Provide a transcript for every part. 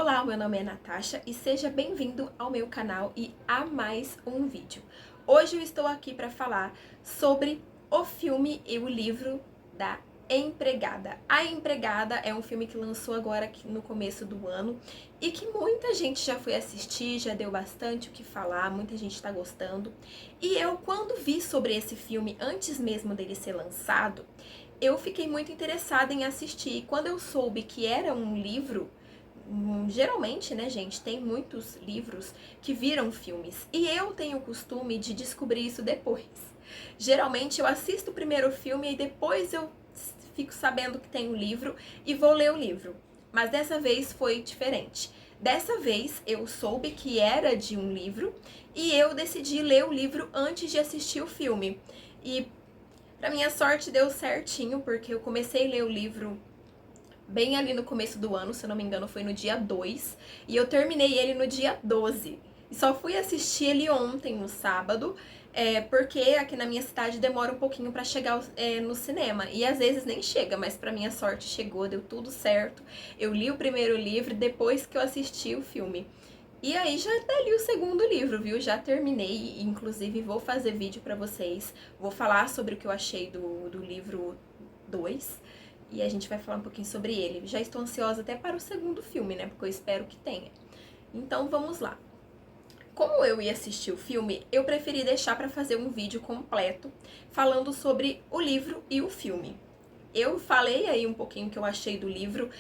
Olá, meu nome é Natasha e seja bem-vindo ao meu canal e a mais um vídeo. Hoje eu estou aqui para falar sobre o filme e o livro da Empregada. A Empregada é um filme que lançou agora no começo do ano e que muita gente já foi assistir, já deu bastante o que falar, muita gente está gostando. E eu, quando vi sobre esse filme, antes mesmo dele ser lançado, eu fiquei muito interessada em assistir. E quando eu soube que era um livro, geralmente, né, gente, tem muitos livros que viram filmes. E eu tenho o costume de descobrir isso depois. Geralmente eu assisto primeiro o filme e depois eu fico sabendo que tem um livro e vou ler o livro. Mas dessa vez foi diferente. Dessa vez eu soube que era de um livro e eu decidi ler o livro antes de assistir o filme. E pra minha sorte deu certinho, porque eu comecei a ler o livro bem ali no começo do ano, se eu não me engano foi no dia 2, e eu terminei ele no dia 12. E só fui assistir ele ontem, no sábado, porque aqui na minha cidade demora um pouquinho pra chegar no cinema. E às vezes nem chega, mas pra minha sorte chegou, deu tudo certo. Eu li o primeiro livro depois que eu assisti o filme. E aí já até li o segundo livro, viu? Já terminei, inclusive vou fazer vídeo pra vocês. Vou falar sobre o que eu achei do livro 2 e a gente vai falar um pouquinho sobre ele. Já estou ansiosa até para o segundo filme, né? Porque eu espero que tenha. Então vamos lá. Como eu ia assistir o filme, eu preferi deixar para fazer um vídeo completo falando sobre o livro e o filme. Eu falei aí um pouquinho que eu achei do livro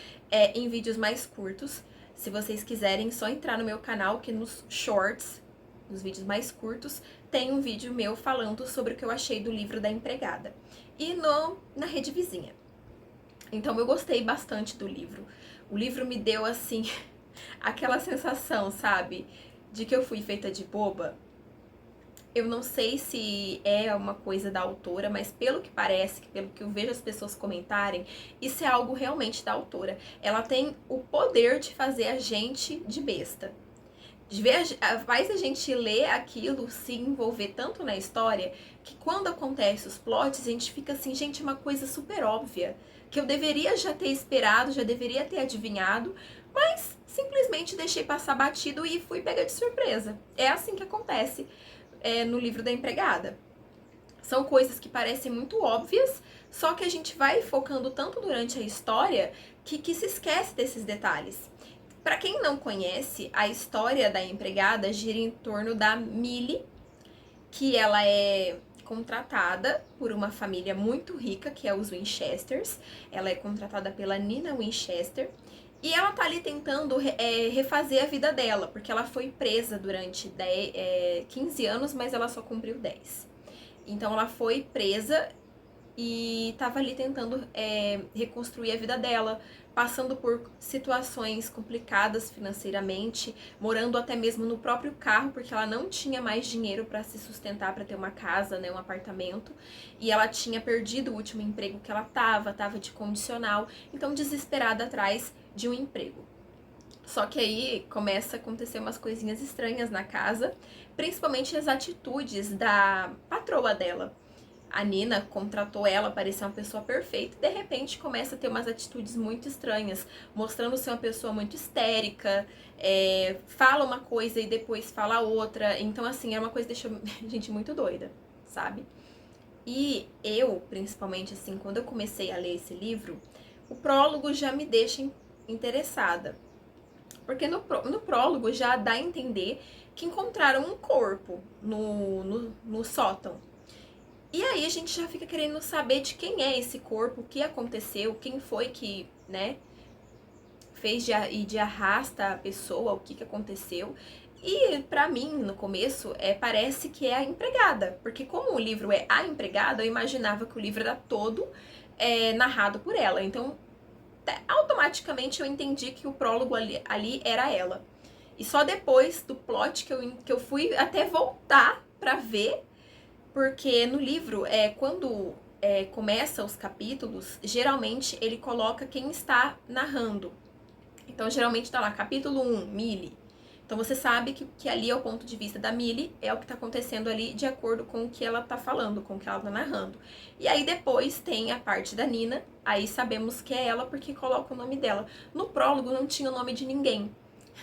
em vídeos mais curtos. Se vocês quiserem, só entrar no meu canal, que nos shorts, nos vídeos mais curtos, tem um vídeo meu falando sobre o que eu achei do livro da Empregada. E na Rede Vizinha. Então eu gostei bastante do livro. O livro me deu, assim, aquela sensação, sabe? De que eu fui feita de boba. Eu não sei se é uma coisa da autora, mas pelo que parece, pelo que eu vejo as pessoas comentarem, isso é algo realmente da autora. Ela tem o poder de fazer a gente de besta. Faz a gente ler aquilo, se envolver tanto na história, que quando acontece os plots, a gente fica assim, gente, uma coisa super óbvia, que eu deveria já ter esperado, já deveria ter adivinhado, mas simplesmente deixei passar batido e fui pega de surpresa. É assim que acontece no livro da Empregada. São coisas que parecem muito óbvias, só que a gente vai focando tanto durante a história que se esquece desses detalhes. Para quem não conhece, a história da Empregada gira em torno da Millie, que ela é contratada por uma família muito rica, que é os Winchesters. Ela é contratada pela Nina Winchester. E ela tá ali tentando refazer a vida dela, porque ela foi presa durante 15 anos, mas ela só cumpriu 10. Então ela foi presa e estava ali tentando reconstruir a vida dela, passando por situações complicadas financeiramente, morando até mesmo no próprio carro, porque ela não tinha mais dinheiro para se sustentar, para ter uma casa, né, um apartamento, e ela tinha perdido o último emprego que ela estava de condicional, então desesperada atrás de um emprego. Só que aí começa a acontecer umas coisinhas estranhas na casa, principalmente as atitudes da patroa dela. A Nina contratou ela, parecia uma pessoa perfeita, e de repente começa a ter umas atitudes muito estranhas, mostrando ser uma pessoa muito histérica, fala uma coisa e depois fala outra. Então, assim, é uma coisa que deixa a gente muito doida, sabe? E eu, principalmente, assim, quando eu comecei a ler esse livro, o prólogo já me deixa interessada. Porque no prólogo já dá a entender que encontraram um corpo no sótão. E aí a gente já fica querendo saber de quem é esse corpo, o que aconteceu, quem foi que, né, fez de arrasta a pessoa, o que aconteceu. E pra mim, no começo, parece que é a empregada, porque como o livro é A Empregada, eu imaginava que o livro era todo narrado por ela. Então, automaticamente eu entendi que o prólogo ali era ela. E só depois do plot que eu fui até voltar pra ver, porque no livro, quando começa os capítulos, geralmente ele coloca quem está narrando. Então, geralmente tá lá, capítulo 1, Millie. Então, você sabe que ali é o ponto de vista da Millie, é o que tá acontecendo ali de acordo com o que ela tá falando, com o que ela tá narrando. E aí, depois tem a parte da Nina, aí sabemos que é ela porque coloca o nome dela. No prólogo não tinha o nome de ninguém.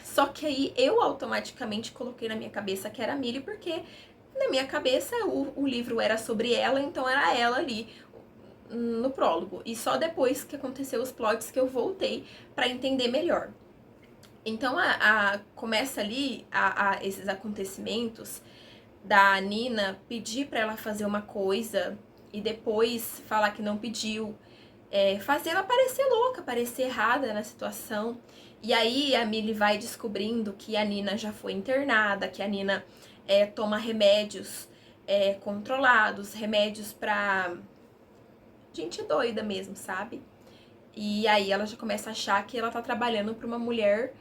Só que aí eu automaticamente coloquei na minha cabeça que era a Millie, porque na minha cabeça o livro era sobre ela, então era ela ali no prólogo. E só depois que aconteceu os plots que eu voltei pra entender melhor. Então começa ali esses acontecimentos da Nina pedir pra ela fazer uma coisa e depois falar que não pediu, fazer ela parecer louca, parecer errada na situação. E aí a Millie vai descobrindo que a Nina já foi internada, que a Nina toma remédios controlados, remédios pra gente doida mesmo, sabe? E aí ela já começa a achar que ela tá trabalhando pra uma mulher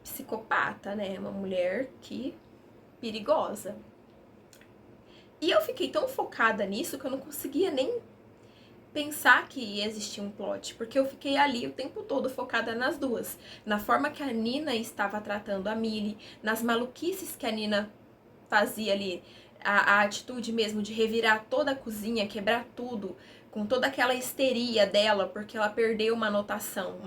psicopata, né? Uma mulher que perigosa. E eu fiquei tão focada nisso que eu não conseguia nem pensar que ia existir um plot, porque eu fiquei ali o tempo todo focada nas duas, na forma que a Nina estava tratando a Millie, nas maluquices que a Nina fazia ali, a atitude mesmo de revirar toda a cozinha, quebrar tudo, com toda aquela histeria dela, porque ela perdeu uma anotação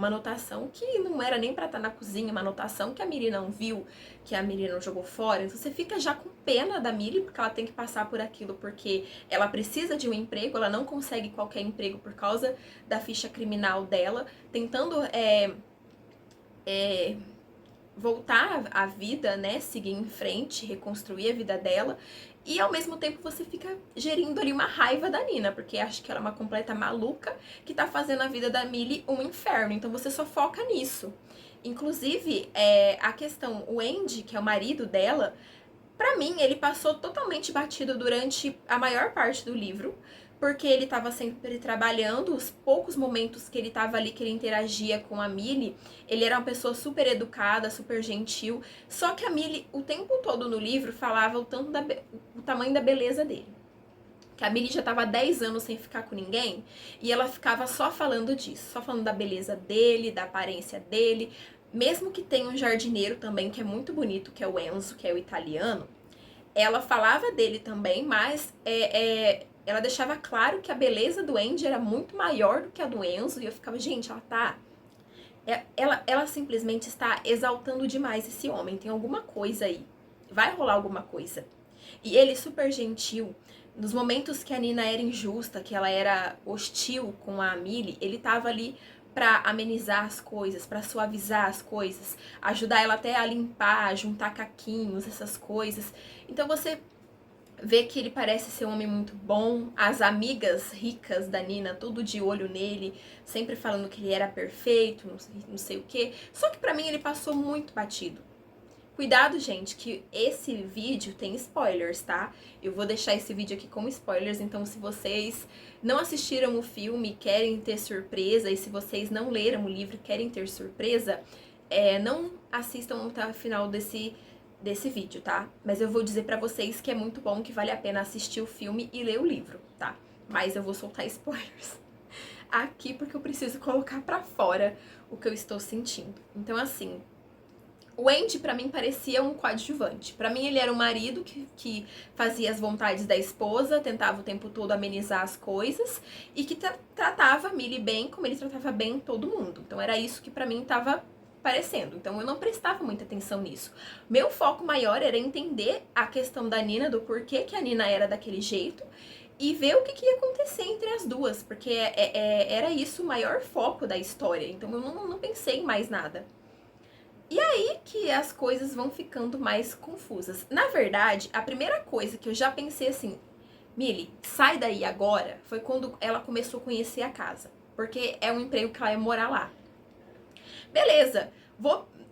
que não era nem pra estar na cozinha, uma anotação que a Millie não viu, que a Millie não jogou fora. Então você fica já com pena da Millie, porque ela tem que passar por aquilo, porque ela precisa de um emprego, ela não consegue qualquer emprego por causa da ficha criminal dela, tentando voltar à vida, né, seguir em frente, reconstruir a vida dela, e ao mesmo tempo você fica gerindo ali uma raiva da Nina, porque acha que ela é uma completa maluca que tá fazendo a vida da Millie um inferno, então você só foca nisso. Inclusive, a questão, o Andy, que é o marido dela, pra mim, ele passou totalmente batido durante a maior parte do livro, porque ele tava sempre trabalhando, os poucos momentos que ele tava ali, que ele interagia com a Millie, ele era uma pessoa super educada, super gentil, só que a Millie, o tempo todo no livro, falava o tamanho da beleza dele. Que a Millie já tava há 10 anos sem ficar com ninguém, e ela ficava só falando disso, só falando da beleza dele, da aparência dele, mesmo que tenha um jardineiro também, que é muito bonito, que é o Enzo, que é o italiano, ela falava dele também, mas ela deixava claro que a beleza do Andy era muito maior do que a do Enzo, e eu ficava, gente, ela simplesmente está exaltando demais esse homem, tem alguma coisa aí, vai rolar alguma coisa. E ele super gentil, nos momentos que a Nina era injusta, que ela era hostil com a Millie, ele tava ali pra amenizar as coisas, pra suavizar as coisas, ajudar ela até a limpar, juntar caquinhos, essas coisas. Então você vê que ele parece ser um homem muito bom, as amigas ricas da Nina, tudo de olho nele, sempre falando que ele era perfeito, não sei o quê. Só que pra mim ele passou muito batido. Cuidado, gente, que esse vídeo tem spoilers, tá? Eu vou deixar esse vídeo aqui como spoilers, então se vocês não assistiram o filme e querem ter surpresa, e se vocês não leram o livro e querem ter surpresa, não assistam até o final desse vídeo, tá? Mas eu vou dizer pra vocês que é muito bom, que vale a pena assistir o filme e ler o livro, tá? Mas eu vou soltar spoilers aqui porque eu preciso colocar pra fora o que eu estou sentindo. Então, assim, o Andy, pra mim, parecia um coadjuvante. Pra mim, ele era um marido que fazia as vontades da esposa, tentava o tempo todo amenizar as coisas e que tratava a Millie bem como ele tratava bem todo mundo. Então, era isso que pra mim tava parecendo. Então, eu não prestava muita atenção nisso. Meu foco maior era entender a questão da Nina, do porquê que a Nina era daquele jeito e ver o que ia acontecer entre as duas, porque era isso o maior foco da história. Então, eu não pensei em mais nada. E aí que as coisas vão ficando mais confusas. Na verdade, a primeira coisa que eu já pensei assim, Millie, sai daí agora, foi quando ela começou a conhecer a casa. Porque é um emprego que ela ia morar lá. Beleza,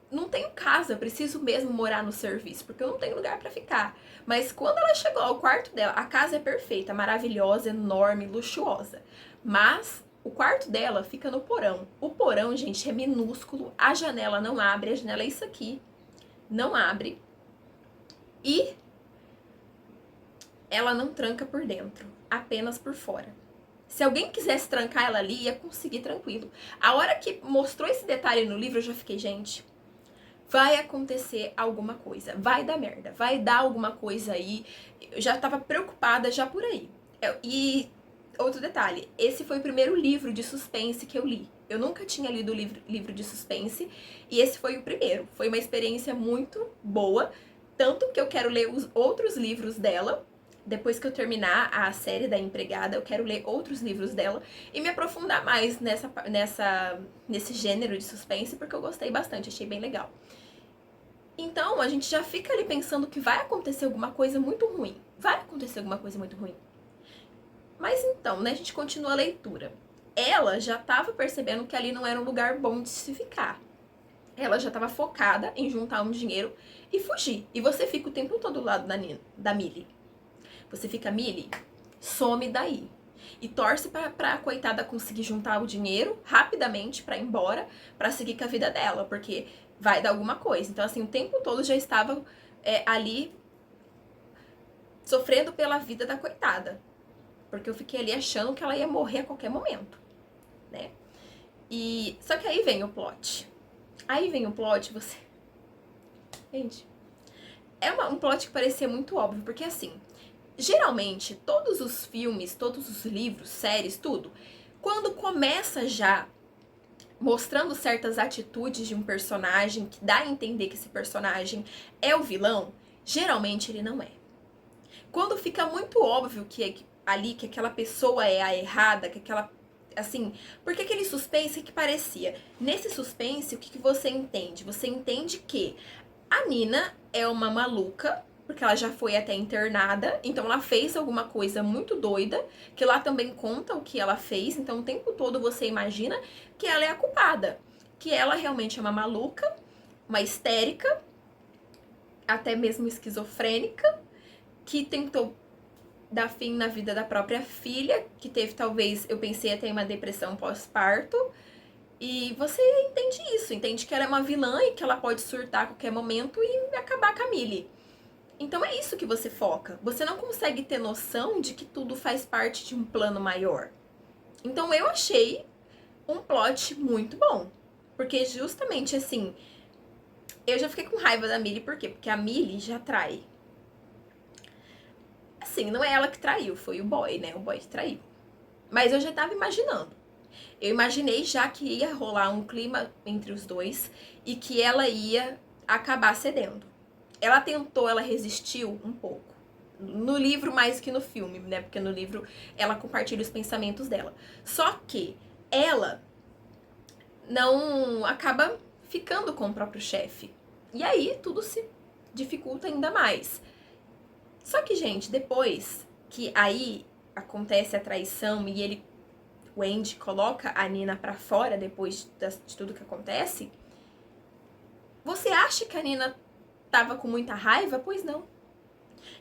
não tenho casa, preciso mesmo morar no serviço, porque eu não tenho lugar pra ficar. Mas quando ela chegou ao quarto dela, a casa é perfeita, maravilhosa, enorme, luxuosa. Mas o quarto dela fica no porão. O porão, gente, é minúsculo, a janela não abre, a janela é isso aqui, não abre. E ela não tranca por dentro, apenas por fora. Se alguém quisesse trancar ela ali, ia conseguir tranquilo. A hora que mostrou esse detalhe no livro, eu já fiquei, gente, vai acontecer alguma coisa, vai dar merda, vai dar alguma coisa aí. Eu já tava preocupada já por aí. E outro detalhe, esse foi o primeiro livro de suspense que eu li. Eu nunca tinha lido livro de suspense e esse foi o primeiro. Foi uma experiência muito boa, tanto que eu quero ler os outros livros dela. Depois que eu terminar a série da Empregada, eu quero ler outros livros dela e me aprofundar mais nesse gênero de suspense, porque eu gostei bastante, achei bem legal. Então, a gente já fica ali pensando que vai acontecer alguma coisa muito ruim. Vai acontecer alguma coisa muito ruim. Mas então, né, a gente continua a leitura. Ela já estava percebendo que ali não era um lugar bom de se ficar. Ela já estava focada em juntar um dinheiro e fugir. E você fica o tempo todo do lado da Millie. Você fica, Millie, some daí. E torce pra coitada conseguir juntar o dinheiro rapidamente pra ir embora, pra seguir com a vida dela, porque vai dar alguma coisa. Então, assim, o tempo todo já estava ali sofrendo pela vida da coitada. Porque eu fiquei ali achando que ela ia morrer a qualquer momento, né? Só que aí vem o plot. Você... Gente, um plot que parecia muito óbvio, porque assim... Geralmente, todos os filmes, todos os livros, séries, tudo, quando começa já mostrando certas atitudes de um personagem que dá a entender que esse personagem é o vilão, geralmente ele não é. Quando fica muito óbvio que aquela pessoa é a errada, que aquela... Assim, porque aquele suspense que parecia. Nesse suspense, o que você entende? Você entende que a Nina é uma maluca, porque ela já foi até internada, então ela fez alguma coisa muito doida, que lá também conta o que ela fez, então o tempo todo você imagina que ela é a culpada, que ela realmente é uma maluca, uma histérica, até mesmo esquizofrênica, que tentou dar fim na vida da própria filha, que teve talvez, eu pensei até em uma depressão pós-parto, e você entende isso, entende que ela é uma vilã e que ela pode surtar a qualquer momento e acabar com a Millie. Então é isso que você foca. Você não consegue ter noção de que tudo faz parte de um plano maior. Então eu achei um plot muito bom. Porque justamente assim, eu já fiquei com raiva da Millie, por quê? Porque a Millie já trai. Assim, não é ela que traiu, foi o boy, né? O boy que traiu. Mas eu já tava imaginando. Eu imaginei já que ia rolar um clima entre os dois e que ela ia acabar cedendo. Ela resistiu um pouco. No livro mais que no filme, né? Porque no livro ela compartilha os pensamentos dela. Só que ela não acaba ficando com o próprio chefe. E aí tudo se dificulta ainda mais. Só que, gente, depois que aí acontece a traição e o Andy coloca a Nina pra fora depois de tudo que acontece, você acha que a Nina tava com muita raiva? Pois não.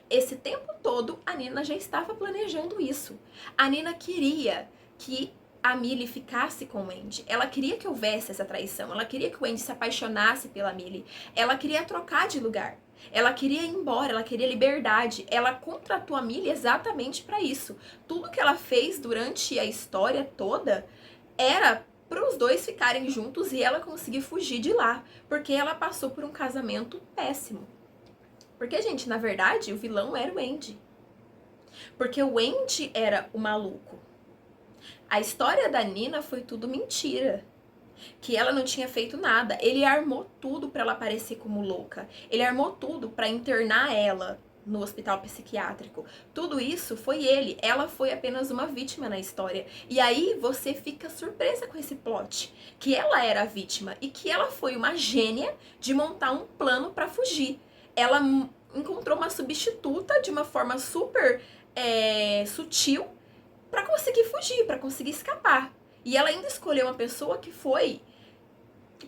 Esse tempo todo, a Nina já estava planejando isso. A Nina queria que a Millie ficasse com o Andy. Ela queria que houvesse essa traição. Ela queria que o Andy se apaixonasse pela Millie. Ela queria trocar de lugar. Ela queria ir embora, ela queria liberdade. Ela contratou a Millie exatamente para isso. Tudo que ela fez durante a história toda era para os dois ficarem juntos e ela conseguir fugir de lá, porque ela passou por um casamento péssimo. Porque, gente, na verdade, o vilão era o Andy. Porque o Andy era o maluco. A história da Nina foi tudo mentira. Que ela não tinha feito nada. Ele armou tudo para ela parecer como louca. Ele armou tudo para internar ela no hospital psiquiátrico. Tudo isso foi ele. Ela foi apenas uma vítima na história. E aí você fica surpresa com esse plot. Que ela era a vítima e que ela foi uma gênia de montar um plano para fugir. Ela encontrou uma substituta de uma forma super sutil para conseguir fugir, para conseguir escapar. E ela ainda escolheu uma pessoa que foi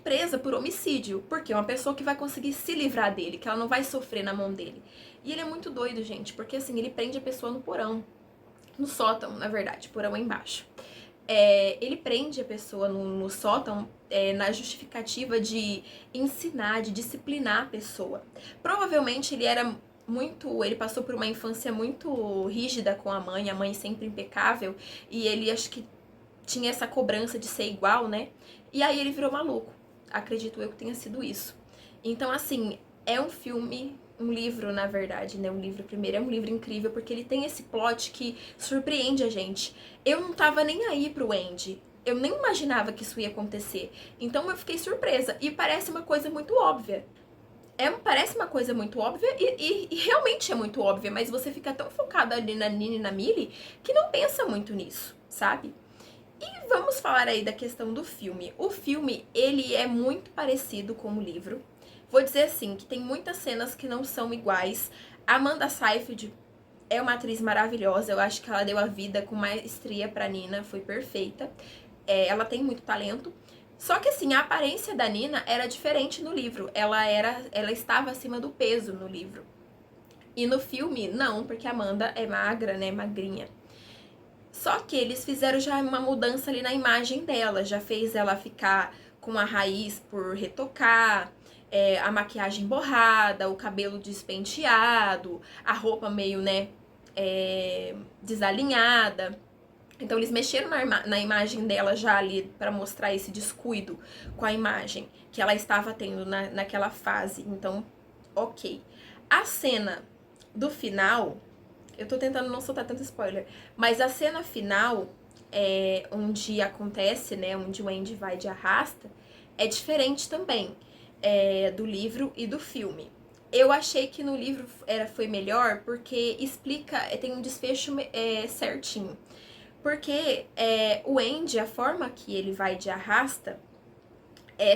presa por homicídio, porque é uma pessoa que vai conseguir se livrar dele, que ela não vai sofrer na mão dele. E ele é muito doido, gente, porque assim, ele prende a pessoa no porão, no sótão, na verdade, porão é embaixo. Ele prende a pessoa no sótão na justificativa de ensinar, de disciplinar a pessoa. Provavelmente ele passou por uma infância muito rígida com a mãe sempre impecável, e ele acho que tinha essa cobrança de ser igual, né? E aí ele virou maluco. Acredito eu que tenha sido isso. Então, assim, é um livro, na verdade, né? Um livro primeiro é um livro incrível, porque ele tem esse plot que surpreende a gente. Eu não tava nem aí pro Andy. Eu nem imaginava que isso ia acontecer. Então eu fiquei surpresa. E parece uma coisa muito óbvia. Parece uma coisa muito óbvia e realmente é muito óbvia, mas você fica tão focado ali na Nina e na Millie que não pensa muito nisso, sabe? E vamos falar aí da questão do filme. O filme, ele é muito parecido com o livro. Vou dizer assim, que tem muitas cenas que não são iguais. Amanda Seyfried é uma atriz maravilhosa, eu acho que ela deu a vida com maestria pra Nina, foi perfeita. Ela tem muito talento. Só que assim, a aparência da Nina era diferente no livro. Ela estava acima do peso no livro. E no filme, não, porque a Amanda é magra, né, magrinha. Só que eles fizeram já uma mudança ali na imagem dela, já fez ela ficar com a raiz por retocar, a maquiagem borrada, o cabelo despenteado, a roupa meio, né, desalinhada. Então eles mexeram na imagem dela já ali para mostrar esse descuido com a imagem que ela estava tendo naquela fase. Então, ok. A cena do final, eu tô tentando não soltar tanto spoiler, mas a cena final, onde acontece, né, onde o Andy vai de arrasta, é diferente também do livro e do filme. Eu achei que no livro foi melhor porque explica, tem um desfecho certinho. Porque o Andy, a forma que ele vai de arrasta,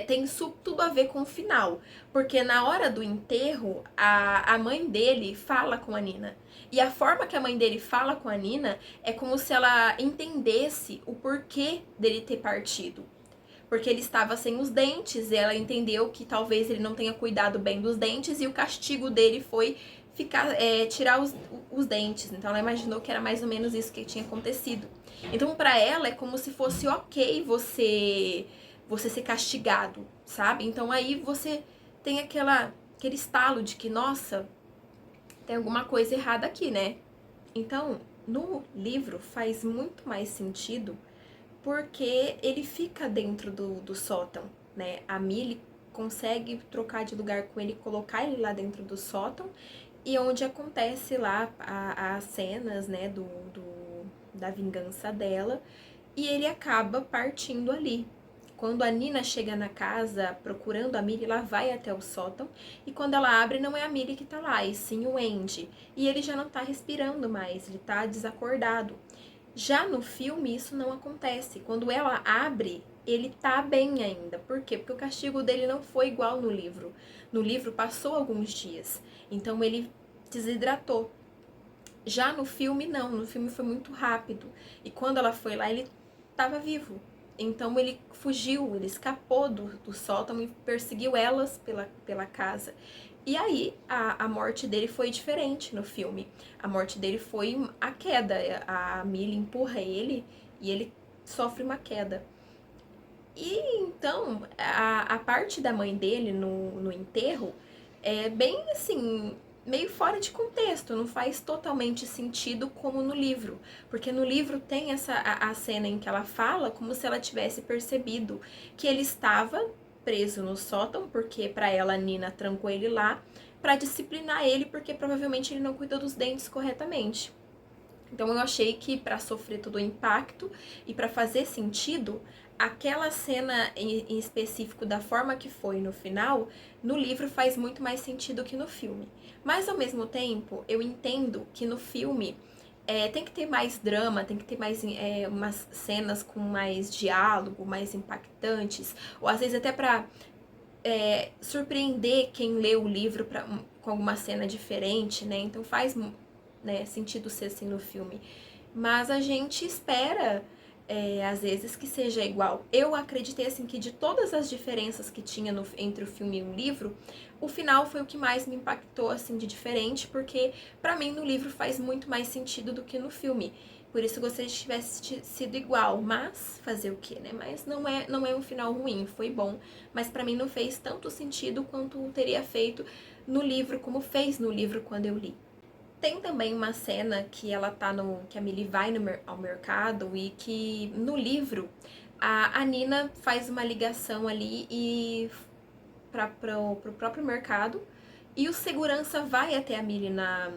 tem isso tudo a ver com o final. Porque na hora do enterro, a mãe dele fala com a Nina. E a forma que a mãe dele fala com a Nina é como se ela entendesse o porquê dele ter partido. Porque ele estava sem os dentes, e ela entendeu que talvez ele não tenha cuidado bem dos dentes, e o castigo dele foi tirar os dentes. Então ela imaginou que era mais ou menos isso que tinha acontecido. Então para ela é como se fosse ok você ser castigado, sabe? Então aí você tem aquele estalo de que, nossa, tem alguma coisa errada aqui, né? Então, no livro faz muito mais sentido porque ele fica dentro do sótão, né? A Millie consegue trocar de lugar com ele, colocar ele lá dentro do sótão, e onde acontece lá as cenas, né, da vingança dela, e ele acaba partindo ali. Quando a Nina chega na casa procurando a Millie, ela vai até o sótão, e quando ela abre, não é a Millie que tá lá, e sim o Andy. E ele já não tá respirando mais, ele tá desacordado. Já no filme, isso não acontece. Quando ela abre, ele tá bem ainda. Por quê? Porque o castigo dele não foi igual no livro. No livro passou alguns dias, então ele desidratou. Já no filme, não. No filme foi muito rápido. E quando ela foi lá, ele estava vivo. Então ele fugiu, ele escapou do sótão e perseguiu elas pela casa. E aí a morte dele foi diferente no filme. A morte dele foi a queda. A Millie empurra ele e ele sofre uma queda. E então a parte da mãe dele no enterro é bem assim, meio fora de contexto, não faz totalmente sentido como no livro. Porque no livro tem a cena em que ela fala como se ela tivesse percebido que ele estava preso no sótão, porque para ela a Nina trancou ele lá para disciplinar ele, porque provavelmente ele não cuidou dos dentes corretamente. Então eu achei que para sofrer todo o impacto e para fazer sentido, aquela cena em específico da forma que foi no final, no livro faz muito mais sentido que no filme. Mas ao mesmo tempo, eu entendo que no filme tem que ter mais drama, tem que ter mais umas cenas com mais diálogo, mais impactantes, ou às vezes até para surpreender quem lê o livro com alguma cena diferente, né? Então faz, né, sentido ser assim no filme. Mas a gente espera, às vezes, que seja igual. Eu acreditei, assim, que de todas as diferenças que tinha entre o filme e o livro, o final foi o que mais me impactou, assim, de diferente, porque pra mim no livro faz muito mais sentido do que no filme. Por isso eu gostaria que tivesse sido igual, mas fazer o quê, né? Mas não é um final ruim, foi bom, mas pra mim não fez tanto sentido quanto teria feito no livro, como fez no livro quando eu li. Tem também uma cena que ela tá que a Millie vai ao mercado e que no livro a Nina faz uma ligação ali e pro próprio mercado E o segurança vai até a Millie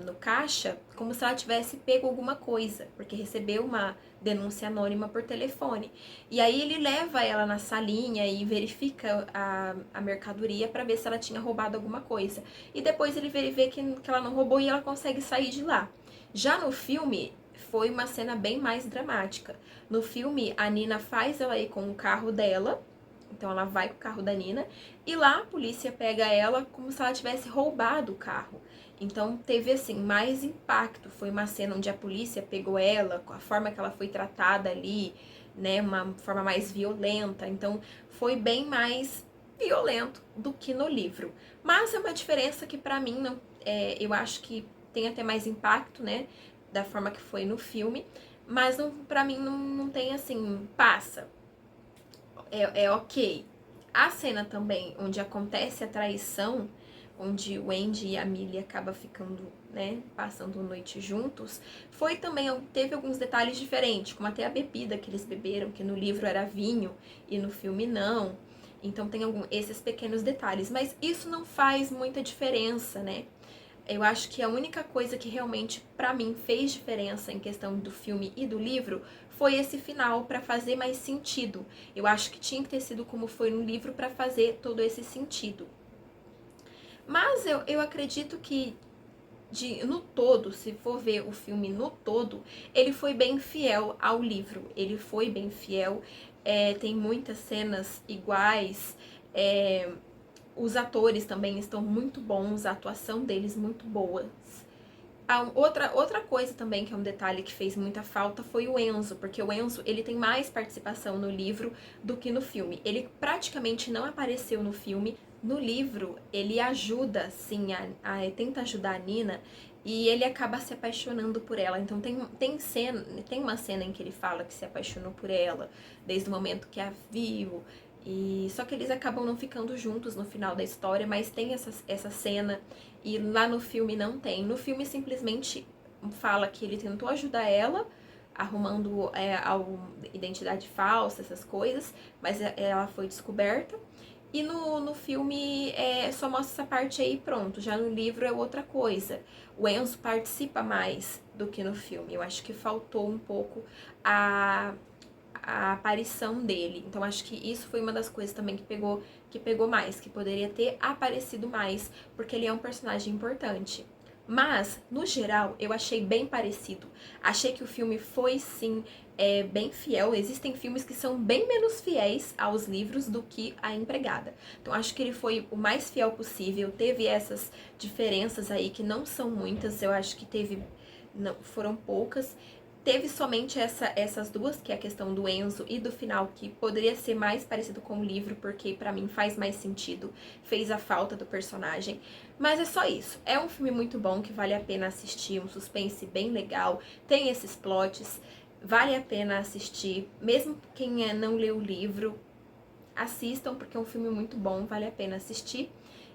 no caixa como se ela tivesse pego alguma coisa, porque recebeu uma denúncia anônima por telefone. E aí ele leva ela na salinha e verifica a mercadoria para ver se ela tinha roubado alguma coisa. E depois ele vê que ela não roubou e ela consegue sair de lá. Já no filme, foi uma cena bem mais dramática. No filme, a Nina faz ela ir com o carro dela. Então ela vai com o carro da Nina e lá a polícia pega ela como se ela tivesse roubado o carro. Então teve assim mais impacto. Foi uma cena onde a polícia pegou ela, com a forma que ela foi tratada ali, né, uma forma mais violenta. Então foi bem mais violento do que no livro. Mas é uma diferença que pra mim não, eu acho que tem até mais impacto, né, da forma que foi no filme. Mas não, pra mim não tem assim, passa. É ok. A cena também onde acontece a traição, onde o Andy e a Millie acabam ficando, né, passando a noite juntos, foi também, teve alguns detalhes diferentes, como até a bebida que eles beberam, que no livro era vinho e no filme não. Então tem esses pequenos detalhes, mas isso não faz muita diferença, né? Eu acho que a única coisa que realmente pra mim fez diferença em questão do filme e do livro foi esse final para fazer mais sentido. Eu acho que tinha que ter sido como foi no livro para fazer todo esse sentido. Mas eu acredito que no todo, se for ver o filme no todo, ele foi bem fiel ao livro. Ele foi bem fiel. Tem muitas cenas iguais. Os atores também estão muito bons, a atuação deles muito boa. Outra coisa também, que é um detalhe que fez muita falta, foi o Enzo, porque o Enzo, ele tem mais participação no livro do que no filme. Ele praticamente não apareceu no filme. No livro, ele ajuda, sim, tenta ajudar a Nina, e ele acaba se apaixonando por ela. Então tem uma cena em que ele fala que se apaixonou por ela, desde o momento que a viu. Só que eles acabam não ficando juntos no final da história, mas tem essa cena, e lá no filme não tem. No filme simplesmente fala que ele tentou ajudar ela, arrumando a identidade falsa, essas coisas, mas ela foi descoberta. E no filme só mostra essa parte aí, pronto. Já no livro é outra coisa. O Enzo participa mais do que no filme. Eu acho que faltou um pouco a aparição dele. Então acho que isso foi uma das coisas também que pegou mais, que poderia ter aparecido mais, porque ele é um personagem importante. Mas, no geral, eu achei bem parecido. Achei que o filme foi, sim, bem fiel. Existem filmes que são bem menos fiéis aos livros do que A Empregada. Então, acho que ele foi o mais fiel possível. Teve essas diferenças aí, que não são muitas. Eu acho que foram poucas. Teve somente essas duas, que é a questão do Enzo e do final, que poderia ser mais parecido com o livro, porque pra mim faz mais sentido, fez a falta do personagem. Mas é só isso. É um filme muito bom, que vale a pena assistir, um suspense bem legal, tem esses plots, vale a pena assistir. Mesmo quem não leu o livro, assistam, porque é um filme muito bom, vale a pena assistir.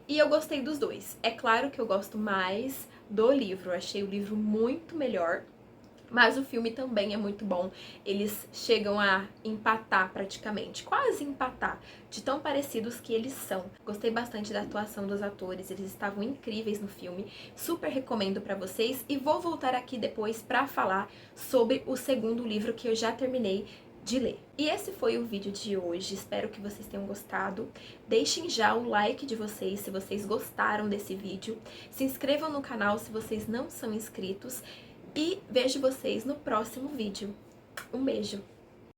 E eu gostei dos dois. É claro que eu gosto mais do livro, eu achei o livro muito melhor. Mas o filme também é muito bom. Eles chegam a empatar praticamente, quase empatar, de tão parecidos que eles são. Gostei bastante da atuação dos atores, eles estavam incríveis no filme. Super recomendo pra vocês, e vou voltar aqui depois pra falar sobre o segundo livro, que eu já terminei de ler. E esse foi o vídeo de hoje, espero que vocês tenham gostado. Deixem já o like de vocês se vocês gostaram desse vídeo. Se inscrevam no canal se vocês não são inscritos. E vejo vocês no próximo vídeo. Um beijo!